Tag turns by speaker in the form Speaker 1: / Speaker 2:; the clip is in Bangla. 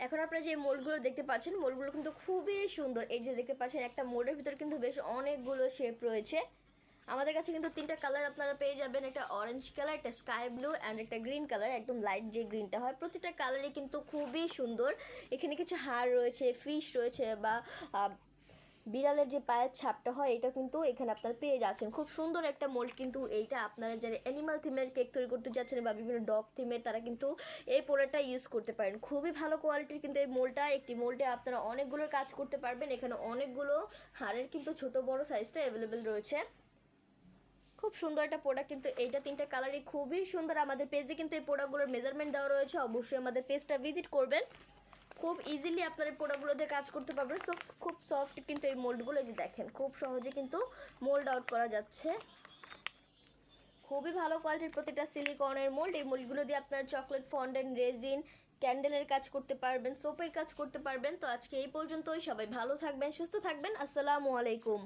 Speaker 1: এখন আপনারা যে মোল্ডগুলো দেখতে পাচ্ছেন, মোল্ডগুলো কিন্তু খুবই সুন্দর। এই যে দেখতে পাচ্ছেন একটা মোল্ডের ভিতরে কিন্তু বেশ অনেকগুলো শেপ রয়েছে। আমাদের কাছে কিন্তু 3টা কালার আপনারা পেয়ে যাবেন, একটা অরেঞ্জ কালার, একটা স্কাই ব্লু অ্যান্ড একটা গ্রিন কালার, একদম লাইট যে গ্রিনটা হয়। প্রতিটা কালারই কিন্তু খুবই সুন্দর। এখানে কিছু হাড় রয়েছে, ফিশ রয়েছে, বা বিড়ালের যে পায়ের ছাপটা হয় এটা কিন্তু এখানে আপনারা পেয়ে যাচ্ছেন। খুব সুন্দর একটা মোল্ড কিন্তু এইটা। আপনারা যারা অ্যানিমাল থিমের কেক তৈরি করতে যাচ্ছেন বা বিভিন্ন ডগ থিমের, তারা কিন্তু এই প্রোডাক্টটা ইউজ করতে পারেন। খুবই ভালো কোয়ালিটির কিন্তু এই মোল্ডটা। একটি মোল্ডে আপনারা অনেকগুলো কাজ করতে পারবেন। এখানে অনেকগুলো হাড়ের কিন্তু ছোট বড় সাইজটা অ্যাভেলেবেল রয়েছে। খুব সুন্দর একটা প্রোডাক্ট কিন্তু এইটা। 3টা কালারই খুবই সুন্দর। আমাদের পেজে কিন্তু এই প্রোডাক্টগুলোর মেজারমেন্ট দেওয়া রয়েছে, অবশ্যই আমাদের পেজটা ভিজিট করবেন। খুব ইজিলি আপনার এই প্রোডাক্টগুলো দিয়ে কাজ করতে পারবেন। সো খুব সফট কিন্তু এই মোল্ডগুলো, যে দেখেন খুব সহজে কিন্তু মোল্ড আউট করা যাচ্ছে। খুবই ভালো কোয়ালিটির প্রতিটা সিলিকনের মোল্ড। এই মোল্ডগুলো দিয়ে আপনার চকলেট ফন্ডেন্ট, রেজিন, ক্যান্ডেলের কাজ করতে পারবেন, সোপের কাজ করতে পারবেন। তো আজকে এই পর্যন্তই। সবাই ভালো থাকবেন, সুস্থ থাকবেন। আসসালামু আলাইকুম।